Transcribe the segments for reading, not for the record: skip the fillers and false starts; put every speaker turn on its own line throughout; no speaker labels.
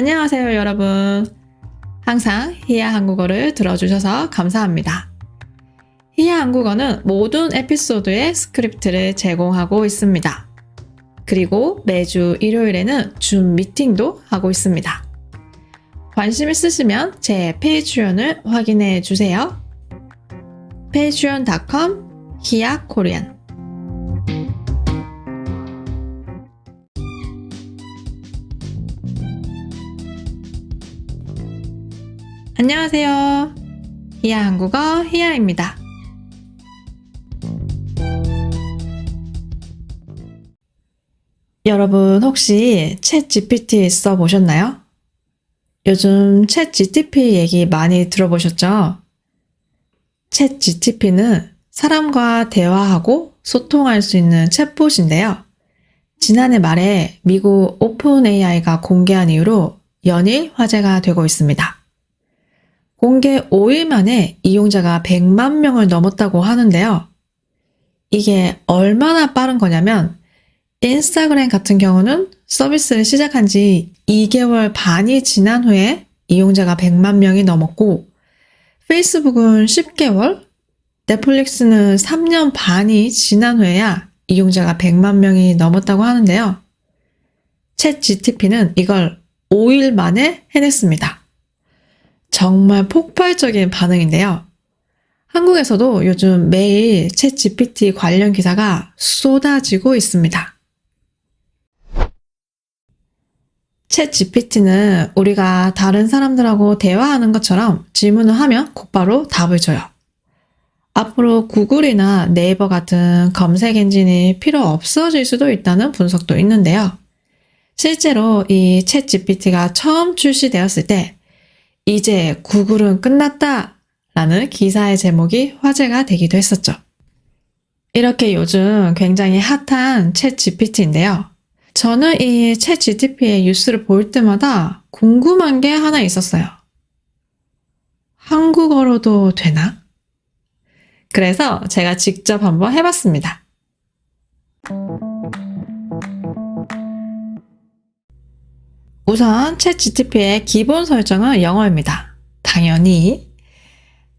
안녕하세요, 여러분. 항상 히야 한국어를 들어주셔서 감사합니다. 히야 한국어는 모든 에피소드의 스크립트를 제공하고 있습니다. 그리고 매주 일요일에는 줌 미팅도 하고 있습니다. 관심 있으시면 제 페이트리온을 확인해 주세요. patreon.com hiyakorean 안녕하세요. 히야 한국어 히야입니다. 여러분 혹시 챗 GPT 써보셨나요? 요즘 챗 GTP 얘기 많이 들어보셨죠? 챗 GTP는 사람과 대화하고 소통할 수 있는 챗봇인데요. 지난해 말에 미국 오픈 AI가 공개한 이후로 연일 화제가 되고 있습니다. 공개 5일 만에 이용자가 100만 명을 넘었다고 하는데요. 이게 얼마나 빠른 거냐면 인스타그램 같은 경우는 서비스를 시작한 지 2개월 반이 지난 후에 이용자가 100만 명이 넘었고 페이스북은 10개월, 넷플릭스는 3년 반이 지난 후에야 이용자가 100만 명이 넘었다고 하는데요. 챗 GTP는 이걸 5일 만에 해냈습니다. 정말 폭발적인 반응인데요. 한국에서도 요즘 매일 챗 GPT 관련 기사가 쏟아지고 있습니다. 챗 GPT는 우리가 다른 사람들하고 대화하는 것처럼 질문을 하면 곧바로 답을 줘요. 앞으로 구글이나 네이버 같은 검색 엔진이 필요 없어질 수도 있다는 분석도 있는데요. 실제로 이 챗 GPT가 처음 출시되었을 때 이제 구글은 끝났다 라는 기사의 제목이 화제가 되기도 했었죠. 이렇게 요즘 굉장히 핫한 챗 GPT인데요. 저는 이 챗 GTP의 뉴스를 볼 때마다 궁금한 게 하나 있었어요. 한국어로도 되나? 그래서 제가 직접 한번 해봤습니다. 우선 챗 GTP의 기본 설정은 영어입니다. 당연히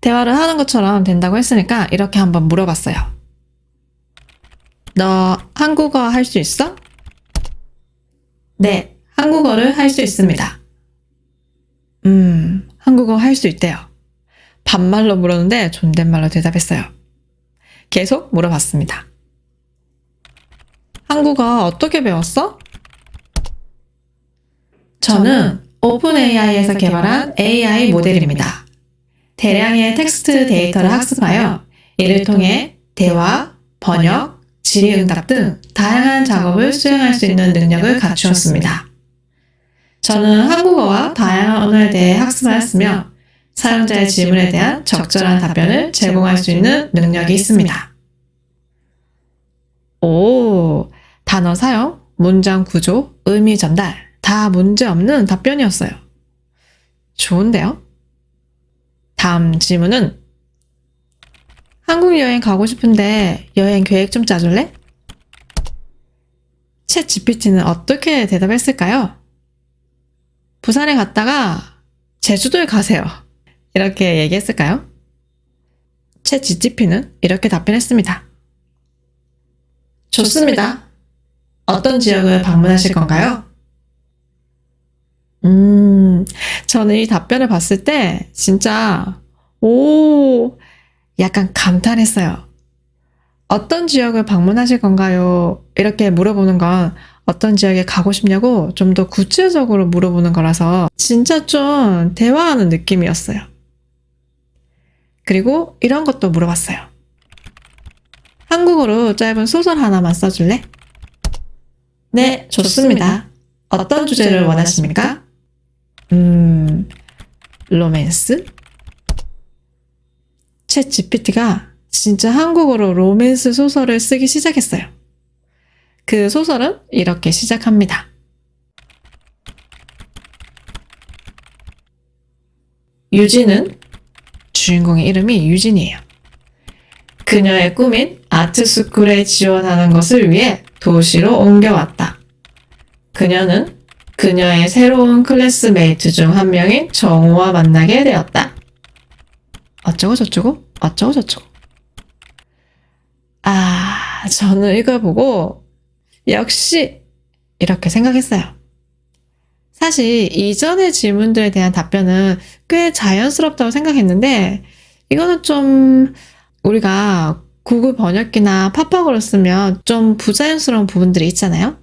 대화를 하는 것처럼 된다고 했으니까 이렇게 한번 물어봤어요. 너 한국어 할 수 있어? 네, 한국어를 할 수 있습니다. 한국어 할 수 있대요. 반말로 물었는데 존댓말로 대답했어요. 계속 물어봤습니다. 한국어 어떻게 배웠어? 저는 오픈 AI에서 개발한 AI 모델입니다. 대량의 텍스트 데이터를 학습하여 이를 통해 대화, 번역, 질의응답 등 다양한 작업을 수행할 수 있는 능력을 갖추었습니다. 저는 한국어와 다양한 언어에 대해 학습하였으며 사용자의 질문에 대한 적절한 답변을 제공할 수 있는 능력이 있습니다. 오, 단어 사용, 문장 구조, 의미 전달 다 문제없는 답변이었어요. 좋은데요? 다음 질문은 한국 여행 가고 싶은데 여행 계획 좀 짜줄래? 챗 GPT는 어떻게 대답했을까요? 부산에 갔다가 제주도에 가세요. 이렇게 얘기했을까요? 챗 GTP는 이렇게 답변했습니다. 좋습니다. 어떤 지역을 방문하실 건가요? 저는 이 답변을 봤을 때 진짜 약간 감탄했어요. 어떤 지역을 방문하실 건가요? 이렇게 물어보는 건 어떤 지역에 가고 싶냐고 좀 더 구체적으로 물어보는 거라서 진짜 좀 대화하는 느낌이었어요. 그리고 이런 것도 물어봤어요. 한국어로 짧은 소설 하나만 써줄래? 네, 좋습니다. 어떤 주제를 원하십니까? 로맨스? 챗 GPT가 진짜 한국어로 로맨스 소설을 쓰기 시작했어요. 그 소설은 이렇게 시작합니다. 유진은 주인공의 이름이 유진이에요. 그녀의 꿈인 아트스쿨에 지원하는 것을 위해 도시로 옮겨왔다. 그녀는 그녀의 새로운 클래스메이트 중 한 명인 정우와 만나게 되었다. 어쩌고 저쩌고 어쩌고 저쩌고. 저는 이걸 보고 역시 이렇게 생각했어요. 사실 이전의 질문들에 대한 답변은 꽤 자연스럽다고 생각했는데 이거는 좀 우리가 구글 번역기나 팝팝으로 쓰면 좀 부자연스러운 부분들이 있잖아요.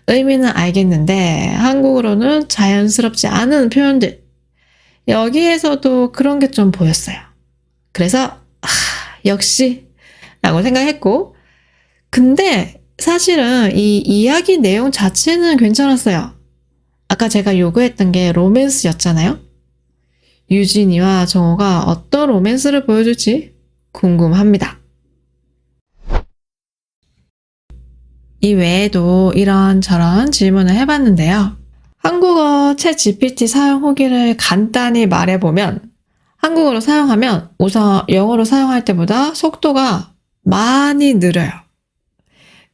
의미는 알겠는데 한국어로는 자연스럽지 않은 표현들, 여기에서도 그런 게 좀 보였어요. 그래서 역시 라고 생각했고, 근데 사실은 이 이야기 내용 자체는 괜찮았어요. 아까 제가 요구했던 게 로맨스였잖아요. 유진이와 정호가 어떤 로맨스를 보여줄지 궁금합니다. 이 외에도 이런저런 질문을 해봤는데요. 한국어 챗 GPT 사용 후기를 간단히 말해보면 한국어로 사용하면 우선 영어로 사용할 때보다 속도가 많이 느려요.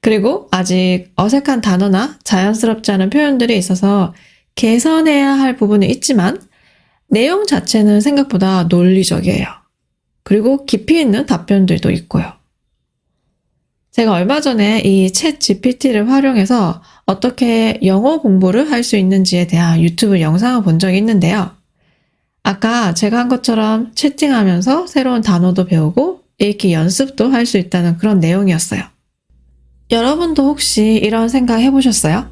그리고 아직 어색한 단어나 자연스럽지 않은 표현들이 있어서 개선해야 할 부분이 있지만 내용 자체는 생각보다 논리적이에요. 그리고 깊이 있는 답변들도 있고요. 제가 얼마 전에 이 챗 GPT를 활용해서 어떻게 영어 공부를 할 수 있는지에 대한 유튜브 영상을 본 적이 있는데요. 아까 제가 한 것처럼 채팅하면서 새로운 단어도 배우고 읽기 연습도 할 수 있다는 그런 내용이었어요. 여러분도 혹시 이런 생각 해보셨어요?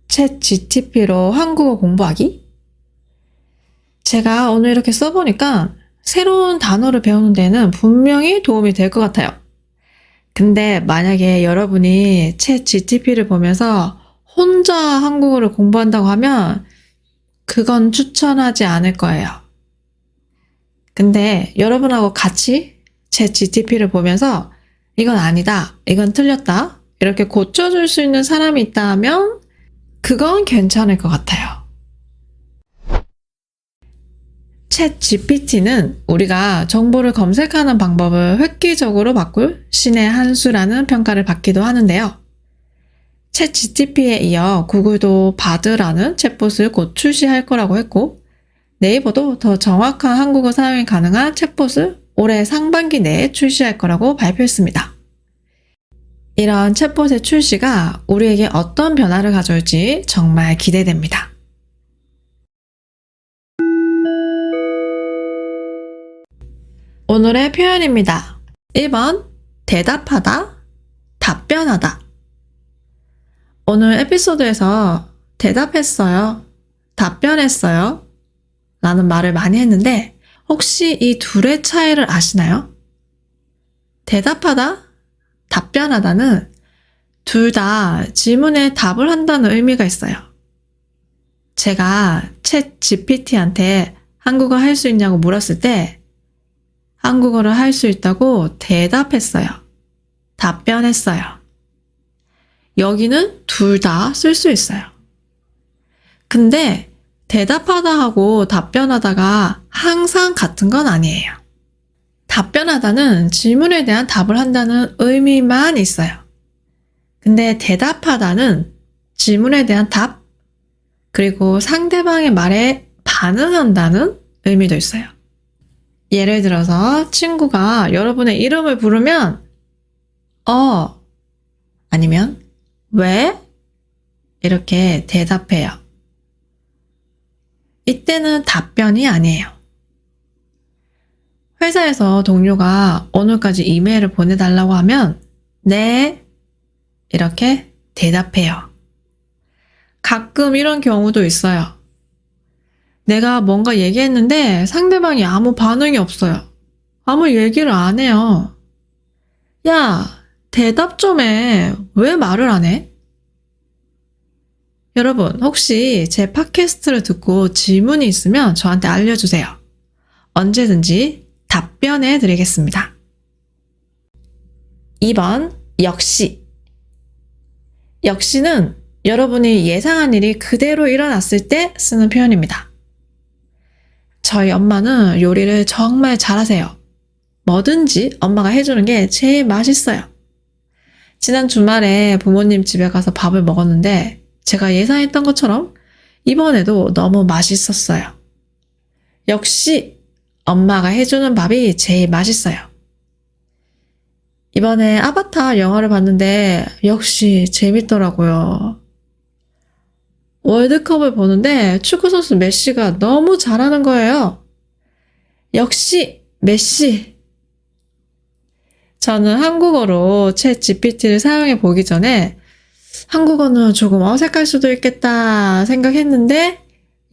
챗 GTP로 한국어 공부하기? 제가 오늘 이렇게 써보니까 새로운 단어를 배우는 데는 분명히 도움이 될 것 같아요. 근데 만약에 여러분이 챗 GTP를 보면서 혼자 한국어를 공부한다고 하면 그건 추천하지 않을 거예요. 근데 여러분하고 같이 챗 GTP를 보면서 이건 아니다, 이건 틀렸다, 이렇게 고쳐줄 수 있는 사람이 있다면 그건 괜찮을 것 같아요. 챗 GPT는 우리가 정보를 검색하는 방법을 획기적으로 바꿀 신의 한 수라는 평가를 받기도 하는데요. 챗 GTP에 이어 구글도 바드라는 챗봇을 곧 출시할 거라고 했고, 네이버도 더 정확한 한국어 사용이 가능한 챗봇을 올해 상반기 내에 출시할 거라고 발표했습니다. 이런 챗봇의 출시가 우리에게 어떤 변화를 가져올지 정말 기대됩니다. 오늘의 표현입니다. 1번, 대답하다, 답변하다. 오늘 에피소드에서 대답했어요, 답변했어요 라는 말을 많이 했는데 혹시 이 둘의 차이를 아시나요? 대답하다, 답변하다는 둘 다 질문에 답을 한다는 의미가 있어요. 제가 챗 GPT한테 한국어 할 수 있냐고 물었을 때 한국어를 할 수 있다고 대답했어요. 답변했어요. 여기는 둘 다 쓸 수 있어요. 근데 대답하다 하고 답변하다가 항상 같은 건 아니에요. 답변하다는 질문에 대한 답을 한다는 의미만 있어요. 근데 대답하다는 질문에 대한 답, 그리고 상대방의 말에 반응한다는 의미도 있어요. 예를 들어서 친구가 여러분의 이름을 부르면 아니면 왜? 이렇게 대답해요. 이때는 답변이 아니에요. 회사에서 동료가 오늘까지 이메일을 보내달라고 하면 네, 이렇게 대답해요. 가끔 이런 경우도 있어요. 내가 뭔가 얘기했는데 상대방이 아무 반응이 없어요. 아무 얘기를 안 해요. 야, 대답 좀 해. 왜 말을 안 해? 여러분, 혹시 제 팟캐스트를 듣고 질문이 있으면 저한테 알려주세요. 언제든지 답변해 드리겠습니다. 2번, 역시. 역시는 여러분이 예상한 일이 그대로 일어났을 때 쓰는 표현입니다. 저희 엄마는 요리를 정말 잘하세요. 뭐든지 엄마가 해주는 게 제일 맛있어요. 지난 주말에 부모님 집에 가서 밥을 먹었는데 제가 예상했던 것처럼 이번에도 너무 맛있었어요. 역시 엄마가 해주는 밥이 제일 맛있어요. 이번에 아바타 영화를 봤는데 역시 재밌더라고요. 월드컵을 보는데 축구선수 메시가 너무 잘하는 거예요. 역시 메시! 저는 한국어로 챗 GPT를 사용해 보기 전에 한국어는 조금 어색할 수도 있겠다 생각했는데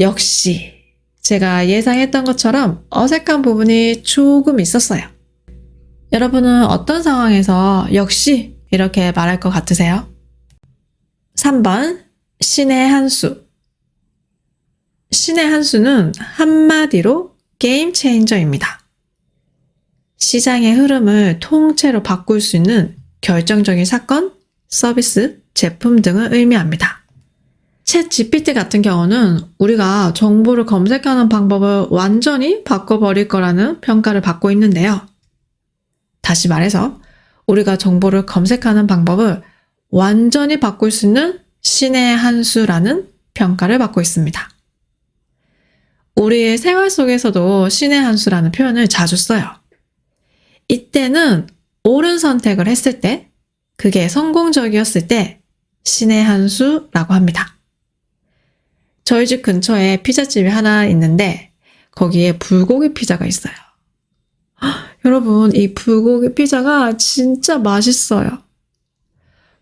역시 제가 예상했던 것처럼 어색한 부분이 조금 있었어요. 여러분은 어떤 상황에서 역시 이렇게 말할 것 같으세요? 3번 신의 한 수. 신의 한 수는 한마디로 게임 체인저입니다. 시장의 흐름을 통째로 바꿀 수 있는 결정적인 사건, 서비스, 제품 등을 의미합니다. 챗 GPT 같은 경우는 우리가 정보를 검색하는 방법을 완전히 바꿔버릴 거라는 평가를 받고 있는데요. 다시 말해서 우리가 정보를 검색하는 방법을 완전히 바꿀 수 있는 신의 한 수라는 평가를 받고 있습니다. 우리의 생활 속에서도 신의 한 수라는 표현을 자주 써요. 이때는 옳은 선택을 했을 때, 그게 성공적이었을 때 신의 한 수라고 합니다. 저희 집 근처에 피자집이 하나 있는데 거기에 불고기 피자가 있어요. 여러분, 이 불고기 피자가 진짜 맛있어요.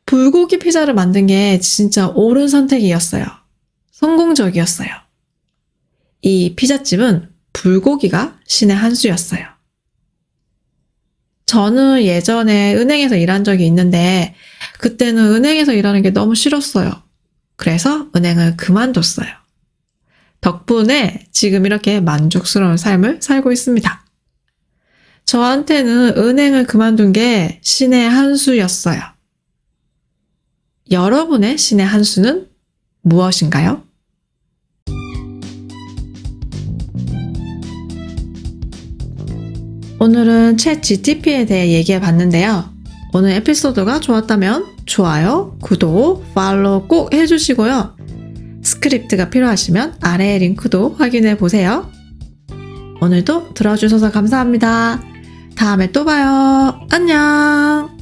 불고기 피자를 만든 게 진짜 옳은 선택이었어요. 성공적이었어요. 이 피자집은 불고기가 신의 한 수였어요. 저는 예전에 은행에서 일한 적이 있는데 그때는 은행에서 일하는 게 너무 싫었어요. 그래서 은행을 그만뒀어요. 덕분에 지금 이렇게 만족스러운 삶을 살고 있습니다. 저한테는 은행을 그만둔 게 신의 한 수였어요. 여러분의 신의 한 수는 무엇인가요? 오늘은 챗 GTP에 대해 얘기해 봤는데요. 오늘 에피소드가 좋았다면 좋아요, 구독, 팔로우 꼭 해주시고요. 스크립트가 필요하시면 아래의 링크도 확인해 보세요. 오늘도 들어주셔서 감사합니다. 다음에 또 봐요. 안녕!